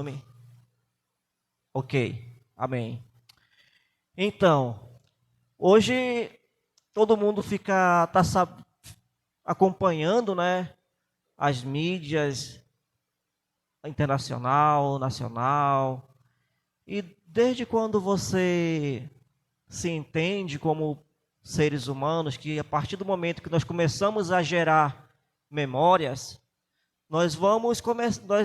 Amém. Ok, amém. Então, hoje todo mundo acompanhando, né, as mídias internacional, nacional, e desde quando você se entende como seres humanos, que a partir do momento que nós começamos a gerar memórias, nós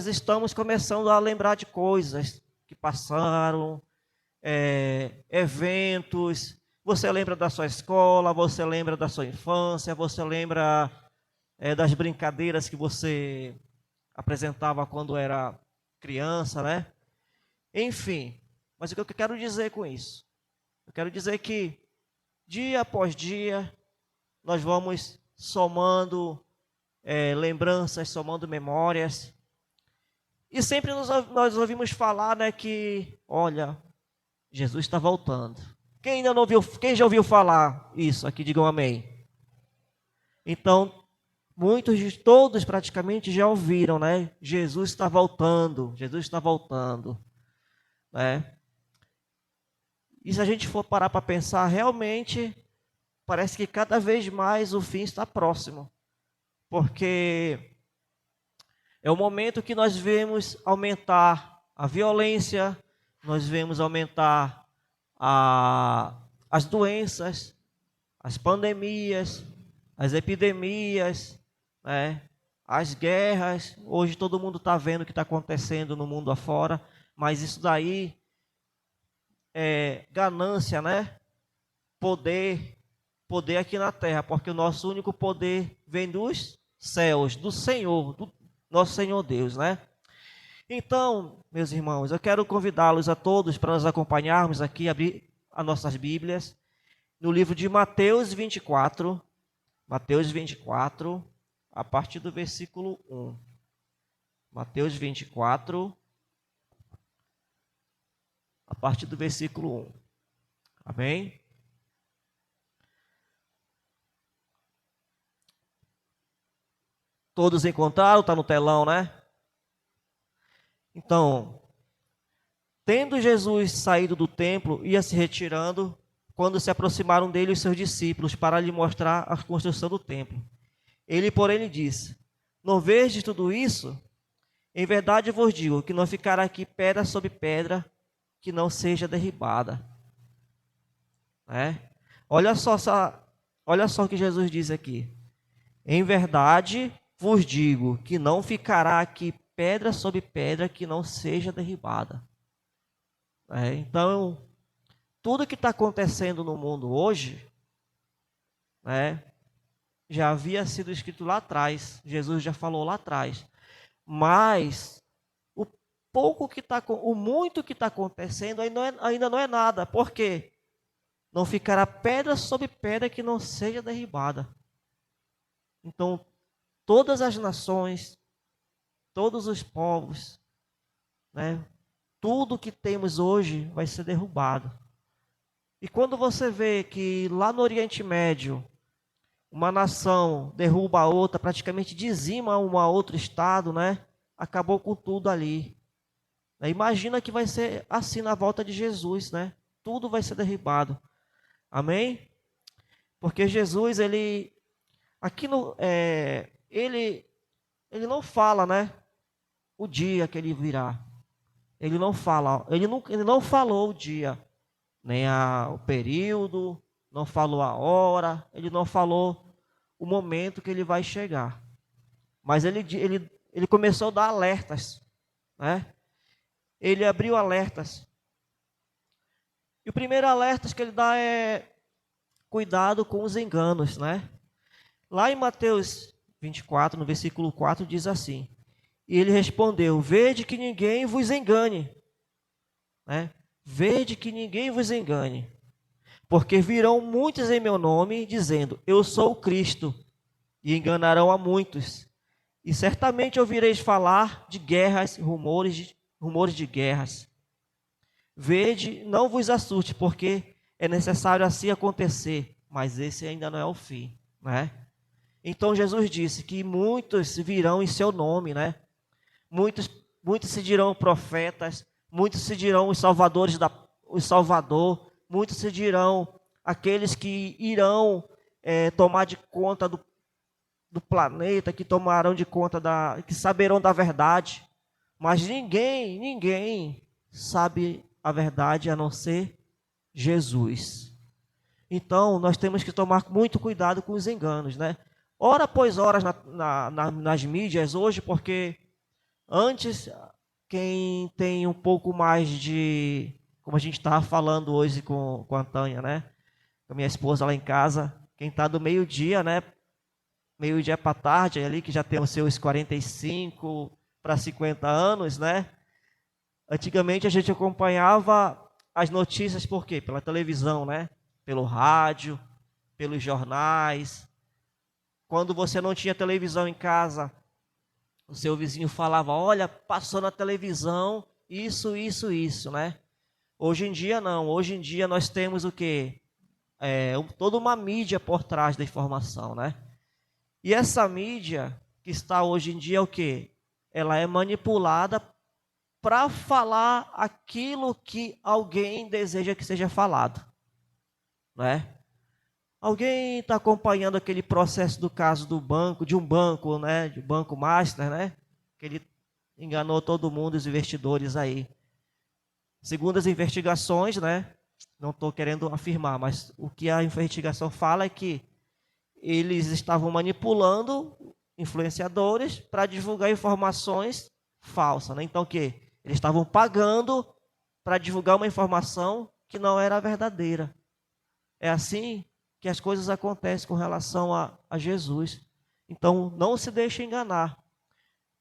estamos começando a lembrar de coisas que passaram, eventos. Você lembra da sua escola, você lembra da sua infância, você lembra das brincadeiras que você apresentava quando era criança, né? Enfim, mas o que eu quero dizer com isso? Eu quero dizer que dia após dia nós vamos somando lembranças, somando memórias. E sempre nós ouvimos falar, né, que, olha, Jesus está voltando. Quem ainda não ouviu, quem já ouviu falar isso aqui, digam amém. Então, todos praticamente já ouviram, né? Jesus está voltando, Jesus está voltando, né? E se a gente for parar para pensar, realmente parece que cada vez mais o fim está próximo, porque é o momento que nós vemos aumentar a violência, nós vemos aumentar as doenças, as pandemias, as epidemias, né? As guerras. Hoje todo mundo está vendo o que está acontecendo no mundo afora, mas isso daí é ganância, né? Poder aqui na terra, porque o nosso único poder vem dos céus, do Senhor, do nosso Senhor Deus, né? Então, meus irmãos, eu quero convidá-los a todos para nos acompanharmos aqui, abrir as nossas Bíblias, no livro de Mateus 24, a partir do versículo 1. Mateus 24, a partir do versículo 1. Amém? Todos encontraram? Está no telão, né? Então, tendo Jesus saído do templo, ia se retirando, quando se aproximaram dele os seus discípulos para lhe mostrar a construção do templo. Ele, porém, lhe disse: não vedes tudo isso? Em verdade eu vos digo que não ficará aqui pedra sobre pedra que não seja derribada. Olha só o que Jesus diz aqui. Em verdade vos digo que não ficará aqui pedra sobre pedra que não seja derribada. Então, tudo que está acontecendo no mundo hoje, já havia sido escrito lá atrás. Jesus já falou lá atrás. Mas o muito que está acontecendo ainda não é nada. Por quê? Não ficará pedra sobre pedra que não seja derribada. Então, todas as nações, todos os povos, tudo que temos hoje vai ser derrubado. E quando você vê que lá no Oriente Médio, uma nação derruba a outra, praticamente dizima um outro estado, acabou com tudo ali. Imagina que vai ser assim na volta de Jesus, Tudo vai ser derribado. Amém? Porque Jesus, ele não fala, o dia que ele virá. Ele não fala, ele não falou o dia, nem o período, não falou a hora, ele não falou o momento que ele vai chegar. Mas ele começou a dar alertas, Ele abriu alertas. E o primeiro alerta que ele dá é cuidado com os enganos, Lá em Mateus 24, no versículo 4, diz assim: e ele respondeu: vede que ninguém vos engane, Vede que ninguém vos engane, porque virão muitos em meu nome, dizendo: eu sou o Cristo, e enganarão a muitos. E certamente ouvireis falar de guerras, rumores de guerras. Vede, não vos assuste, porque é necessário assim acontecer, mas esse ainda não é o fim, Então Jesus disse que muitos virão em seu nome, Muitos muitos se dirão profetas, muitos se dirão os Salvador, muitos se dirão aqueles que irão tomar de conta do planeta, que tomarão de conta que saberão da verdade. Mas ninguém sabe a verdade a não ser Jesus. Então, nós temos que tomar muito cuidado com os enganos, né? Hora após hora nas mídias hoje, porque antes, quem tem um pouco mais de, como a gente estava falando hoje com a Tânia, né? Com a minha esposa lá em casa, quem está do meio-dia, né? Meio-dia para tarde, ali que já tem os seus 45 para 50 anos, né? Antigamente a gente acompanhava as notícias por quê? Pela televisão, né? Pelo rádio, pelos jornais. Quando você não tinha televisão em casa, o seu vizinho falava, olha, passou na televisão isso, né? Hoje em dia não, hoje em dia nós temos o quê? Toda uma mídia por trás da informação, né? E essa mídia que está hoje em dia é o quê? Ela é manipulada para falar aquilo que alguém deseja que seja falado, né? Alguém está acompanhando aquele processo do caso de um banco, né? De Banco Master, né? Que ele enganou todo mundo, os investidores aí. Segundo as investigações, né? Não estou querendo afirmar, mas o que a investigação fala é que eles estavam manipulando influenciadores para divulgar informações falsas, né? Então, o quê? Eles estavam pagando para divulgar uma informação que não era verdadeira. É assim que as coisas acontecem com relação a Jesus. Então, não se deixe enganar.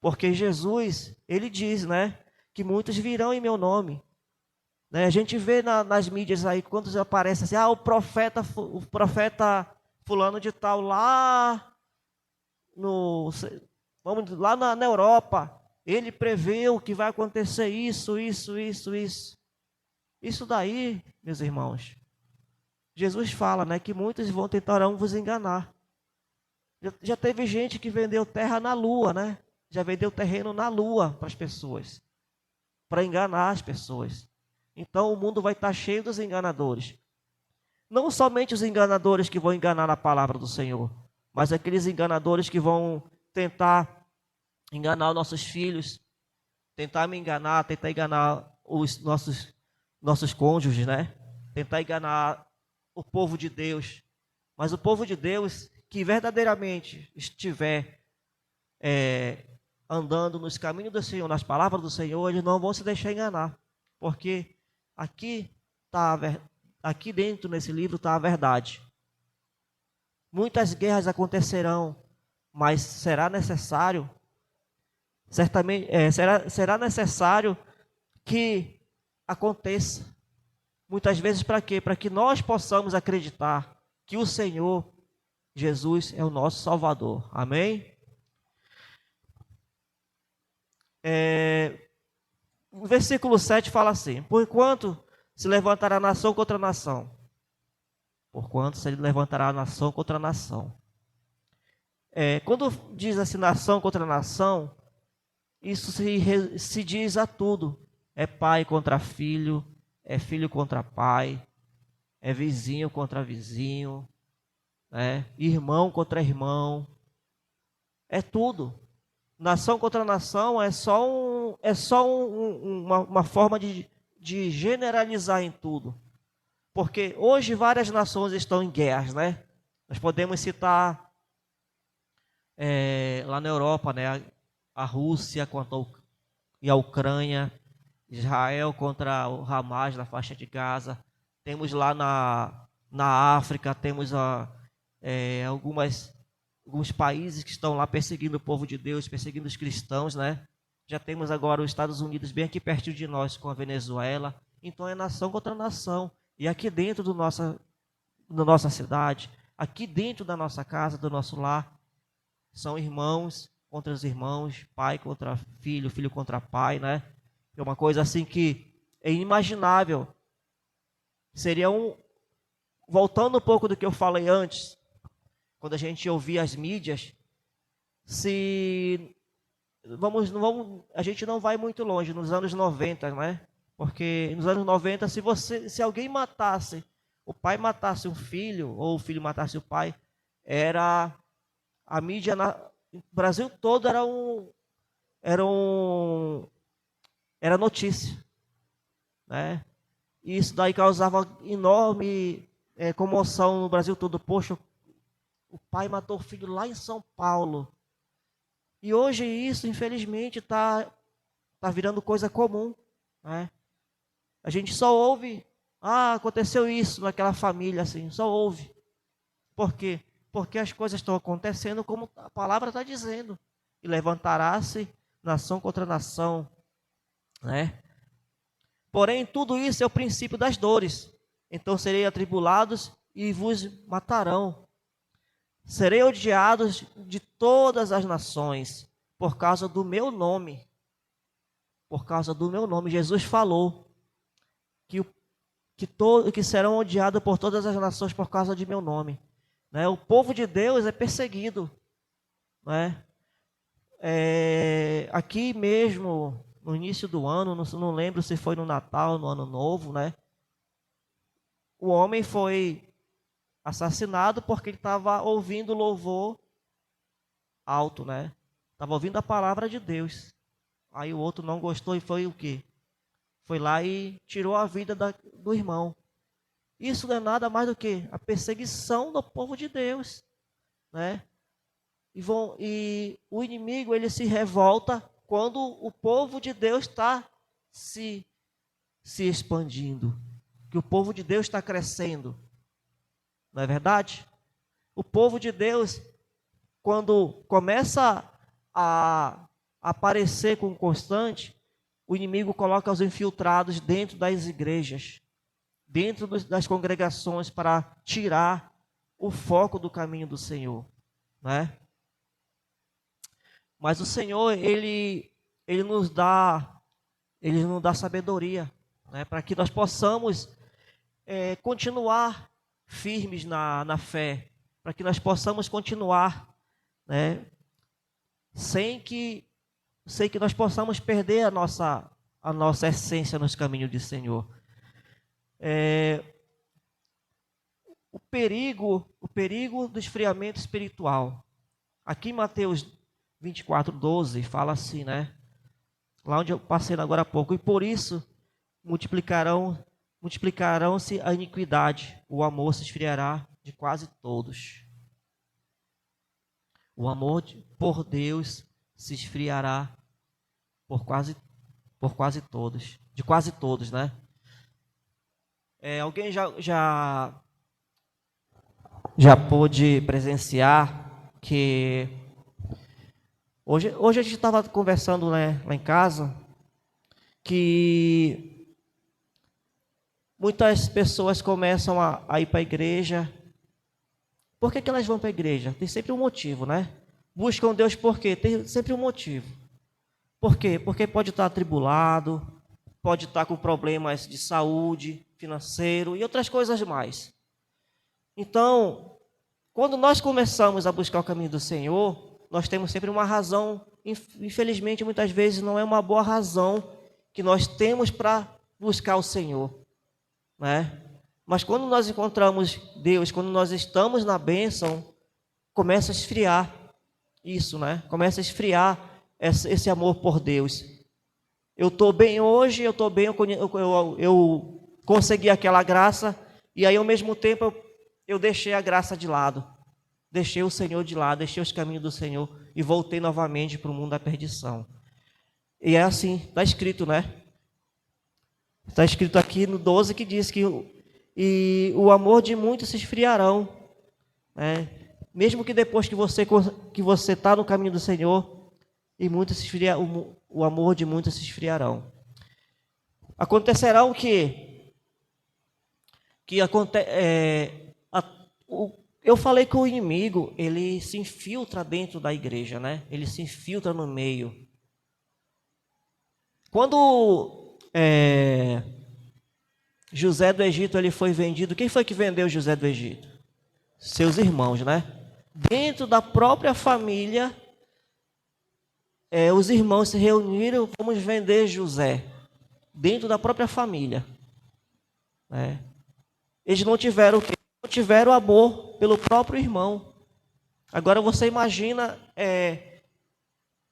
Porque Jesus, ele diz, né? Que muitos virão em meu nome. Né? A gente vê nas mídias aí, quando aparece assim, o profeta fulano de tal lá lá na Europa, ele preveu que vai acontecer isso. Isso daí, meus irmãos, Jesus fala, né, que muitos tentarão vos enganar. Já teve gente que vendeu terra na lua, né? Já vendeu terreno na lua para as pessoas, para enganar as pessoas. Então o mundo vai estar cheio dos enganadores. Não somente os enganadores que vão enganar na palavra do Senhor, mas aqueles enganadores que vão tentar enganar os nossos filhos, tentar enganar os nossos cônjuges, né? Tentar enganar o povo de Deus. Mas o povo de Deus que verdadeiramente estiver andando nos caminhos do Senhor, nas palavras do Senhor, eles não vão se deixar enganar. Porque aqui dentro nesse livro está a verdade. Muitas guerras acontecerão, mas será necessário, certamente, será necessário que aconteça. Muitas vezes para quê? Para que nós possamos acreditar que o Senhor Jesus é o nosso Salvador. Amém? O versículo 7 fala assim: porquanto se levantará nação contra nação. Porquanto se levantará nação contra nação. Quando diz assim, nação contra nação, isso se diz a tudo. É pai contra filho, é filho contra pai, é vizinho contra vizinho, né? Irmão contra irmão. É tudo. Nação contra nação é só uma forma de generalizar em tudo. Porque hoje várias nações estão em guerras, né? Nós podemos citar lá na Europa, né? A Rússia e a Ucrânia, Israel contra o Hamas na faixa de Gaza. Temos lá na África, temos alguns países que estão lá perseguindo o povo de Deus, perseguindo os cristãos, né? Já temos agora os Estados Unidos bem aqui perto de nós, com a Venezuela. Então é nação contra nação. E aqui dentro da nossa cidade, aqui dentro da nossa casa, do nosso lar, são irmãos contra os irmãos, pai contra filho, filho contra pai, né? É uma coisa assim que é inimaginável. Seria voltando um pouco do que eu falei antes, quando a gente ouvia as mídias, se a gente não vai muito longe, nos anos 90, né? Porque nos anos 90, se alguém matasse, o pai matasse um filho, ou o filho matasse o pai, era a mídia, no Brasil todo era um, era notícia, né? E isso daí causava enorme comoção no Brasil todo. Poxa, o pai matou o filho lá em São Paulo. E hoje isso, infelizmente, tá virando coisa comum, né? A gente só ouve, aconteceu isso naquela família, assim, só ouve. Por quê? Porque as coisas estão acontecendo como a palavra está dizendo. E levantará-se nação contra nação, né? Porém, tudo isso é o princípio das dores. Então serei atribulados e vos matarão. Serei odiados de todas as nações por causa do meu nome. Por causa do meu nome. Jesus falou que serão odiados por todas as nações por causa de meu nome. Né? O povo de Deus é perseguido. Né? Aqui mesmo, no início do ano, não lembro se foi no Natal, no Ano Novo, né? O homem foi assassinado porque ele estava ouvindo louvor alto, né? Estava ouvindo a palavra de Deus. Aí o outro não gostou e foi o quê? Foi lá e tirou a vida do irmão. Isso não é nada mais do que a perseguição do povo de Deus, né? E o inimigo, ele se revolta quando o povo de Deus está se expandindo, que o povo de Deus está crescendo. Não é verdade? O povo de Deus, quando começa a aparecer com constante, o inimigo coloca os infiltrados dentro das igrejas, dentro das congregações, para tirar o foco do caminho do Senhor, né? Mas o Senhor, ele nos dá sabedoria, né? Para que nós possamos continuar firmes na fé, para que nós possamos continuar, né? Sem que nós possamos perder a nossa essência nos caminhos do Senhor. O perigo do esfriamento espiritual. Aqui em Mateus 24:12 fala assim, né? Lá onde eu passei agora há pouco. E por isso multiplicarão-se a iniquidade, o amor se esfriará de quase todos. O amor por Deus se esfriará por quase todos, de quase todos, né? Alguém já pôde presenciar que hoje a gente estava conversando, né, lá em casa, que muitas pessoas começam a ir para a igreja. Por que elas vão para a igreja? Tem sempre um motivo, né? Buscam Deus por quê? Tem sempre um motivo. Por quê? Porque pode estar atribulado, pode estar com problemas de saúde, financeiro e outras coisas mais. Então, quando nós começamos a buscar o caminho do Senhor, nós temos sempre uma razão, infelizmente muitas vezes não é uma boa razão que nós temos para buscar o Senhor, né? Mas quando nós encontramos Deus, quando nós estamos na bênção, começa a esfriar isso, né? Começa a esfriar esse amor por Deus. Eu estou bem hoje, eu estou bem, eu consegui aquela graça, e aí ao mesmo tempo eu deixei a graça de lado, deixei o Senhor de lado, deixei os caminhos do Senhor e voltei novamente para o mundo da perdição. E é assim, está escrito, né? Está escrito aqui no 12 que diz que o amor de muitos se esfriarão, né? Mesmo que depois que você está no caminho do Senhor, e muitos se esfriar, o amor de muitos se esfriarão. Acontecerá o quê? Eu falei que o inimigo, ele se infiltra dentro da igreja, né? Ele se infiltra no meio. Quando José do Egito ele foi vendido, quem foi que vendeu José do Egito? Seus irmãos, né? Dentro da própria família, os irmãos se reuniram, vamos vender José, dentro da própria família. Né? Eles não tiveram o quê? Não tiveram amor pelo próprio irmão. Agora você imagina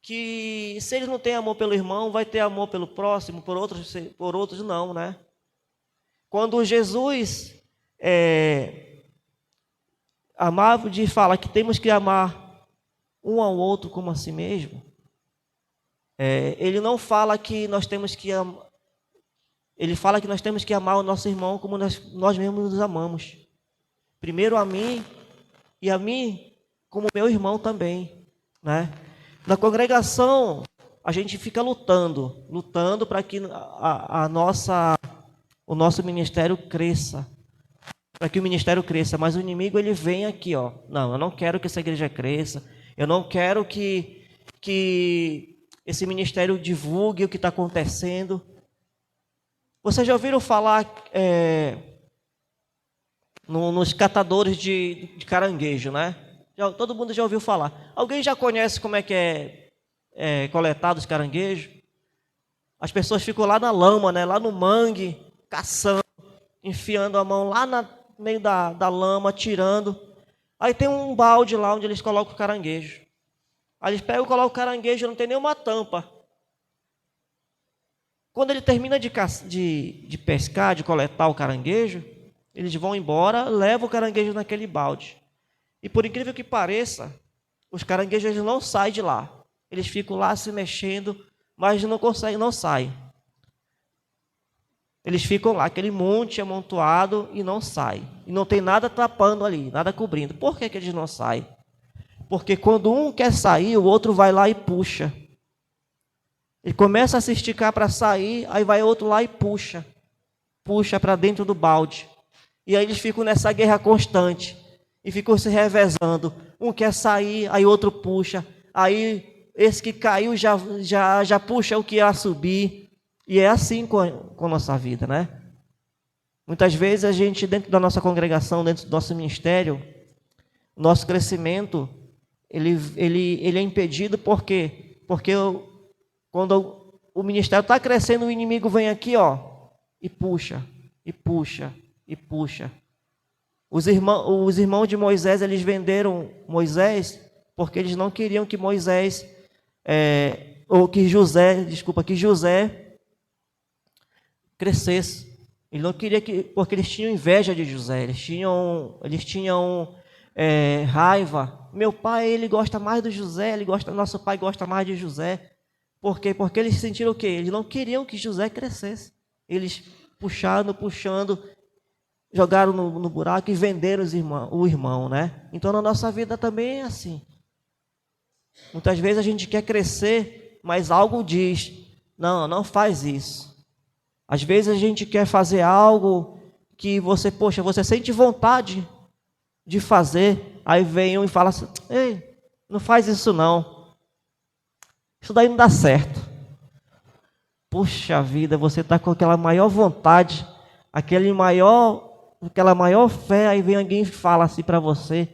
que se eles não têm amor pelo irmão, vai ter amor pelo próximo, por outros não, né? Quando Jesus amava, de fala que temos que amar um ao outro como a si mesmo, ele não fala que nós temos que amar, ele fala que nós temos que amar o nosso irmão como nós mesmos nos amamos. Primeiro a mim e a mim como meu irmão também, né? Na congregação, a gente fica lutando para que o nosso ministério cresça, para que o ministério cresça, mas o inimigo ele vem aqui, ó. Não, eu não quero que essa igreja cresça, eu não quero que esse ministério divulgue o que está acontecendo. Vocês já ouviram falar nos catadores de caranguejo, né? Todo mundo já ouviu falar. Alguém já conhece como é que é coletado os caranguejos? As pessoas ficam lá na lama, né? Lá no mangue, caçando, enfiando a mão lá no meio da lama, tirando. Aí tem um balde lá onde eles colocam o caranguejo. Aí eles pegam e colocam o caranguejo, não tem nenhuma tampa. Quando ele termina de pescar, de coletar o caranguejo, eles vão embora, levam o caranguejo naquele balde. E por incrível que pareça, os caranguejos não saem de lá. Eles ficam lá se mexendo, mas não saem. Eles ficam lá, aquele monte amontoado e não saem. E não tem nada tapando ali, nada cobrindo. Por que eles não saem? Porque quando um quer sair, o outro vai lá e puxa. Ele começa a se esticar para sair, aí vai outro lá e puxa. Puxa para dentro do balde. E aí eles ficam nessa guerra constante. E ficam se revezando. Um quer sair, aí outro puxa. Aí esse que caiu já puxa o que ia subir. E é assim com a nossa vida, né? Muitas vezes a gente, dentro da nossa congregação, dentro do nosso ministério, o nosso crescimento, ele é impedido por quê? Porque quando o ministério está crescendo, o inimigo vem aqui, ó, e puxa, e puxa, e puxa. Os irmãos de Moisés, eles venderam Moisés porque eles não queriam que que José crescesse. Eles não queriam porque eles tinham inveja de José, eles tinham raiva. Meu pai, ele gosta mais do José, nosso pai gosta mais de José. Por quê? Porque eles sentiram o quê? Eles não queriam que José crescesse. Eles puxando, jogaram no buraco e venderam o irmão, né? Então, na nossa vida também é assim. Muitas vezes a gente quer crescer, mas algo diz, não faz isso. Às vezes a gente quer fazer algo que você sente vontade de fazer, aí vem um e fala assim, ei, não faz isso não. Isso daí não dá certo. Puxa vida, você está com aquela maior vontade, aquela maior fé, aí vem alguém e fala assim para você,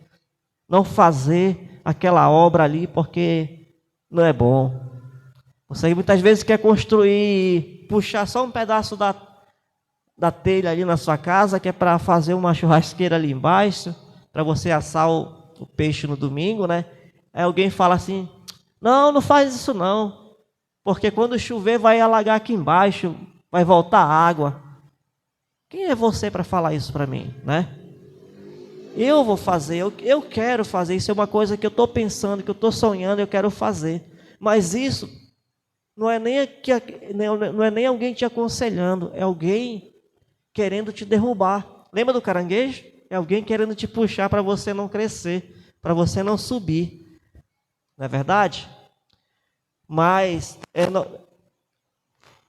não fazer aquela obra ali porque não é bom. Você muitas vezes quer construir, puxar só um pedaço da telha ali na sua casa, que é para fazer uma churrasqueira ali embaixo, para você assar o peixe no domingo, né? Aí alguém fala assim, não faz isso não, porque quando chover vai alagar aqui embaixo, vai voltar água. Quem é você para falar isso para mim, né? Eu vou fazer, eu quero fazer, isso é uma coisa que eu estou pensando, que eu estou sonhando, eu quero fazer. Mas isso não é nem alguém te aconselhando, é alguém querendo te derrubar. Lembra do caranguejo? É alguém querendo te puxar para você não crescer, para você não subir. Não é verdade? Mas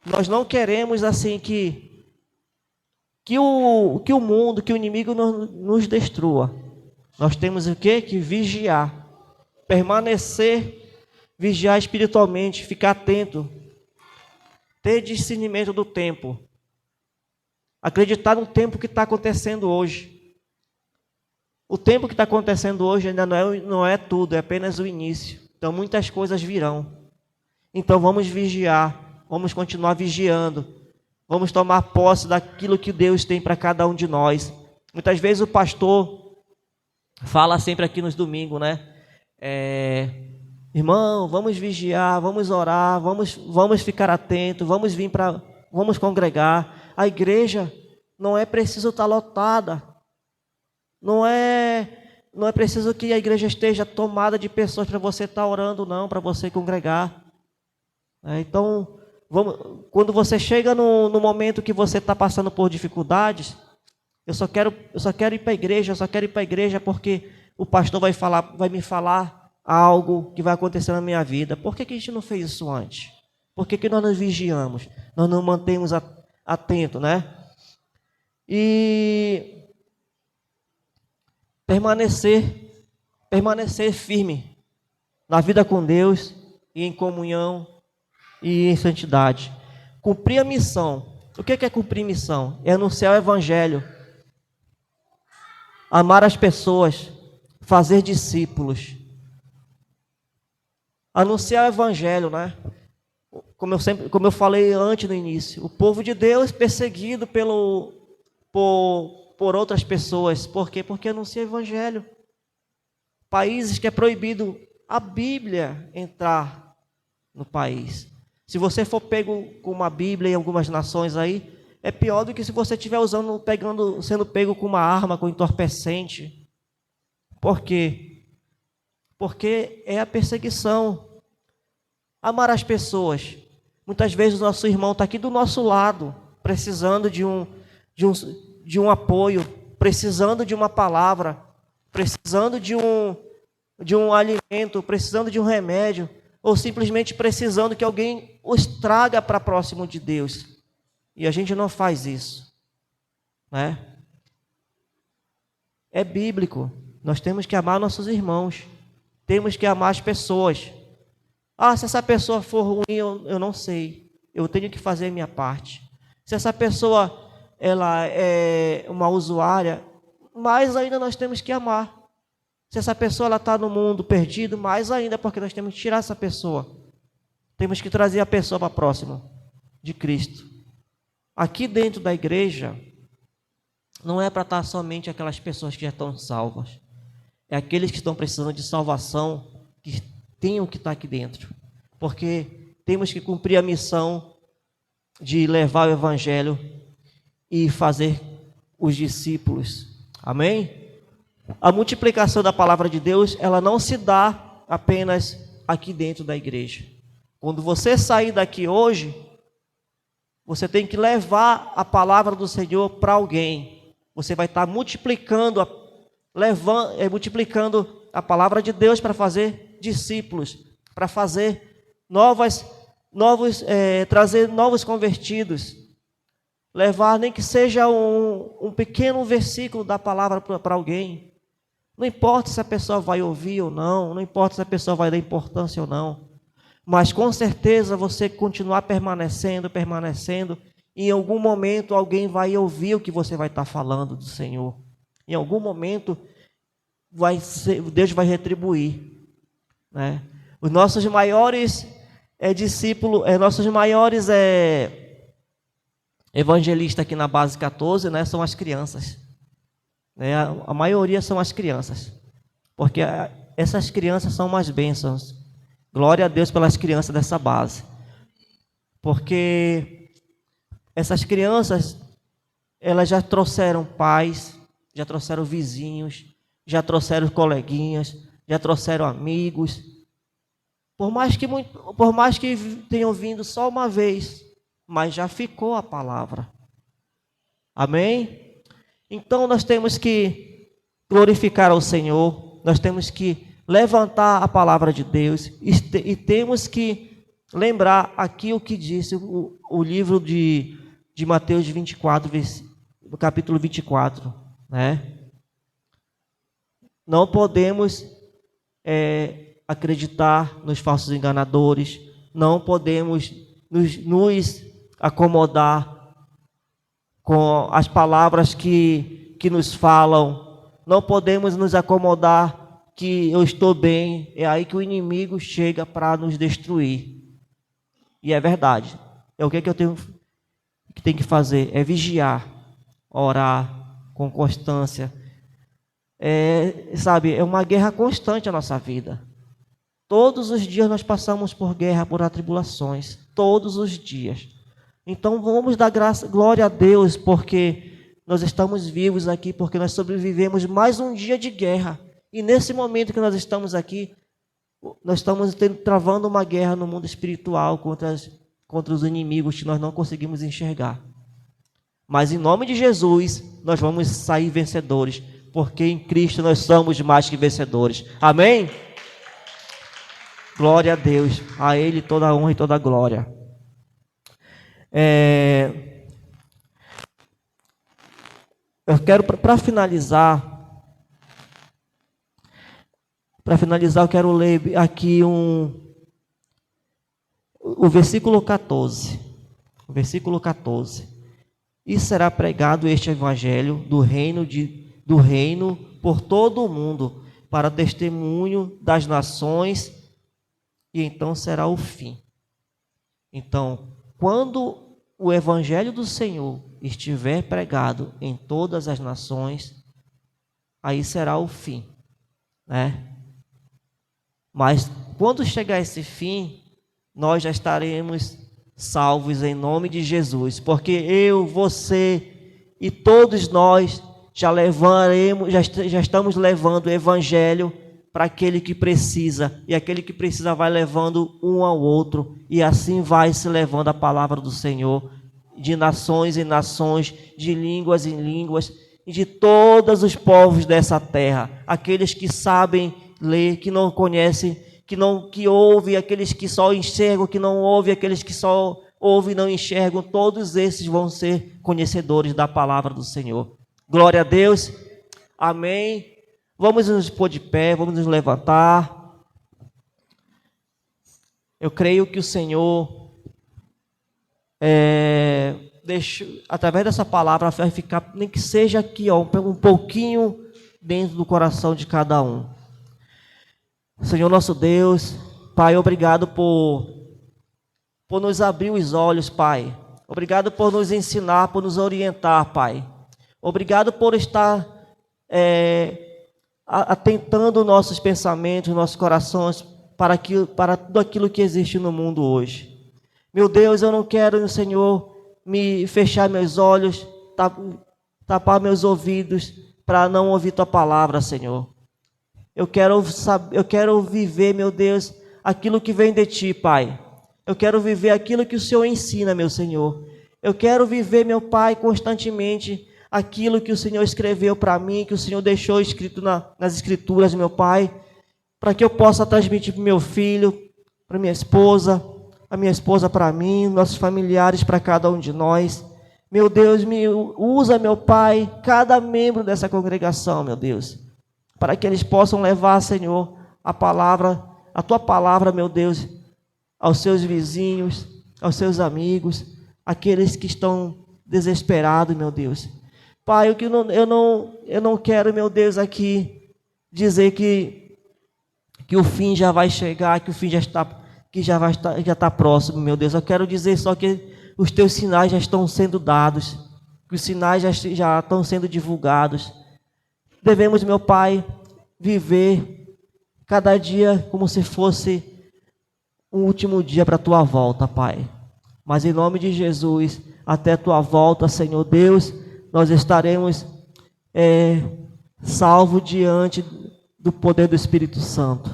nós não queremos assim que o mundo, que o inimigo nos destrua. Nós temos o quê? Que vigiar, permanecer, vigiar espiritualmente, ficar atento, ter discernimento do tempo, acreditar no tempo que está acontecendo hoje. O tempo que está acontecendo hoje ainda não é tudo, é apenas o início. Então muitas coisas virão. Então vamos vigiar, vamos continuar vigiando, vamos tomar posse daquilo que Deus tem para cada um de nós. Muitas vezes o pastor fala sempre aqui nos domingos, né? Irmão, vamos vigiar, vamos orar, vamos ficar atentos, vamos congregar. A igreja não é preciso estar lotada, não é preciso que a igreja esteja tomada de pessoas para você estar orando, não, para você congregar. Então, quando você chega no momento que você está passando por dificuldades, eu só quero ir para a igreja, porque o pastor vai me falar algo que vai acontecer na minha vida. Por que a gente não fez isso antes? Por que nós nos vigiamos? Nós não mantemos atento, né? E permanecer firme na vida com Deus e em comunhão e em santidade. Cumprir a missão. O que é cumprir missão? É anunciar o evangelho, amar as pessoas, fazer discípulos. Anunciar o evangelho, né? Como eu falei antes no início, o povo de Deus perseguido por outras pessoas. Por quê? Porque anuncia o evangelho. Países que é proibido a Bíblia entrar no país. Se você for pego com uma Bíblia em algumas nações aí, é pior do que se você estiver sendo pego com uma arma, com entorpecente. Por quê? Porque é a perseguição. Amar as pessoas. Muitas vezes o nosso irmão está aqui do nosso lado, precisando de um apoio, precisando de uma palavra, precisando de um alimento, precisando de um remédio, ou simplesmente precisando que alguém os traga para próximo de Deus. E a gente não faz isso, né? É bíblico. Nós temos que amar nossos irmãos. Temos que amar as pessoas. Se essa pessoa for ruim, eu não sei. Eu tenho que fazer a minha parte. Se essa pessoa ela é uma usuária, mais ainda nós temos que amar. Se essa pessoa está no mundo perdido, mais ainda, porque nós temos que tirar essa pessoa. Temos que trazer a pessoa para próximo de Cristo. Aqui dentro da igreja, não é para estar somente aquelas pessoas que já estão salvas. É aqueles que estão precisando de salvação, que tenham que estar aqui dentro. Porque temos que cumprir a missão de levar o evangelho e fazer os discípulos. Amém? A multiplicação da palavra de Deus, ela não se dá apenas aqui dentro da igreja. Quando você sair daqui hoje, você tem que levar a palavra do Senhor para alguém. Você vai estar multiplicando a palavra de Deus para fazer discípulos, para fazer trazer novos convertidos. Levar nem que seja um pequeno versículo da palavra para alguém. Não importa se a pessoa vai ouvir ou não, não importa se a pessoa vai dar importância ou não, mas com certeza você continuar permanecendo, e em algum momento alguém vai ouvir o que você vai estar falando do Senhor. Em algum momento Deus vai retribuir, né? Os nossos maiores evangelistas aqui na base 14, né, são as crianças. A maioria são as crianças, porque essas crianças são umas bênçãos. Glória a Deus pelas crianças dessa base, porque essas crianças, elas já trouxeram pais, já trouxeram vizinhos, já trouxeram coleguinhas, já trouxeram amigos. Por mais que tenham vindo só uma vez, mas já ficou a palavra. Amém? Então nós temos que glorificar ao Senhor, nós temos que levantar a palavra de Deus e temos que lembrar aqui o que disse o livro de Mateus 24, capítulo 24, né? Não podemos acreditar nos falsos enganadores, não podemos nos acomodar com as palavras que nos falam, não podemos nos acomodar que eu estou bem, é aí que o inimigo chega para nos destruir. E é verdade. É o que eu tenho que fazer? É vigiar, orar com constância. Sabe, é uma guerra constante a nossa vida. Todos os dias nós passamos por guerra, por atribulações. Todos os dias. Então vamos dar glória a Deus, porque nós estamos vivos aqui, porque nós sobrevivemos mais um dia de guerra. E nesse momento que nós estamos aqui, nós estamos travando uma guerra no mundo espiritual contra os inimigos que nós não conseguimos enxergar. Mas em nome de Jesus, nós vamos sair vencedores, porque em Cristo nós somos mais que vencedores. Amém? Glória a Deus, a Ele toda a honra e toda a glória. Eu quero, para finalizar, eu quero ler aqui o versículo 14. O versículo 14. E será pregado este evangelho do reino por todo o mundo, para testemunho das nações, e então será o fim. Então, quando o evangelho do Senhor estiver pregado em todas as nações, aí será o fim, né? Mas quando chegar esse fim, nós já estaremos salvos em nome de Jesus, porque eu, você e todos nós já estamos levando o evangelho para aquele que precisa, e aquele que precisa vai levando um ao outro, e assim vai se levando a palavra do Senhor, de nações em nações, de línguas em línguas, e de todos os povos dessa terra, aqueles que sabem ler, que não conhecem, que ouvem, aqueles que só enxergam, que não ouvem, aqueles que só ouvem e não enxergam, todos esses vão ser conhecedores da palavra do Senhor. Glória a Deus, amém. Vamos nos pôr de pé, vamos nos levantar. Eu creio que o Senhor, através dessa palavra, vai ficar, nem que seja aqui, um pouquinho dentro do coração de cada um. Senhor nosso Deus, Pai, obrigado por nos abrir os olhos, Pai. Obrigado por nos ensinar, por nos orientar, Pai. Obrigado por estar atentando nossos pensamentos, nossos corações para tudo aquilo que existe no mundo hoje. Meu Deus, eu não quero, Senhor, me fechar meus olhos, tapar meus ouvidos para não ouvir Tua palavra, Senhor. Eu quero viver, meu Deus, aquilo que vem de Ti, Pai. Eu quero viver aquilo que o Senhor ensina, meu Senhor. Eu quero viver, meu Pai, constantemente aquilo que o Senhor escreveu para mim, que o Senhor deixou escrito nas Escrituras, meu Pai, para que eu possa transmitir para o meu filho, para minha esposa, a minha esposa para mim, nossos familiares, para cada um de nós. Meu Deus, usa, meu Pai, cada membro dessa congregação, meu Deus, para que eles possam levar, Senhor, a Tua palavra, meu Deus, aos seus vizinhos, aos seus amigos, aqueles que estão desesperados, meu Deus. Pai, eu não quero, meu Deus, aqui dizer que o fim já vai chegar, que o fim já está próximo, meu Deus. Eu quero dizer só que os Teus sinais já estão sendo dados, que os sinais já estão sendo divulgados. Devemos, meu Pai, viver cada dia como se fosse o último dia para a Tua volta, Pai. Mas em nome de Jesus, até a Tua volta, Senhor Deus, nós estaremos salvos diante do poder do Espírito Santo.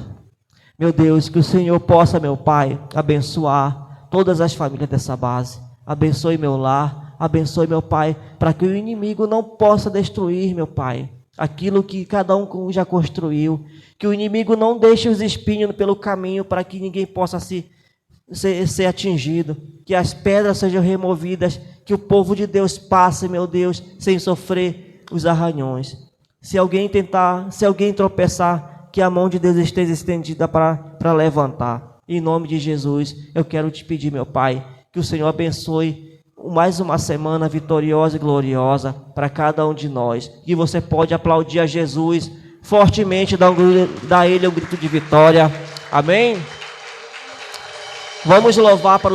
Meu Deus, que o Senhor possa, meu Pai, abençoar todas as famílias dessa base. Abençoe meu lar, abençoe, meu Pai, para que o inimigo não possa destruir, meu Pai, aquilo que cada um já construiu. Que o inimigo não deixe os espinhos pelo caminho para que ninguém possa ser atingido. Que as pedras sejam removidas, que o povo de Deus passe, meu Deus, sem sofrer os arranhões. Se alguém tropeçar, que a mão de Deus esteja estendida para levantar. Em nome de Jesus, eu quero te pedir, meu Pai, que o Senhor abençoe mais uma semana vitoriosa e gloriosa para cada um de nós. E você pode aplaudir a Jesus fortemente, dar a Ele um grito de vitória. Amém? Vamos louvar para o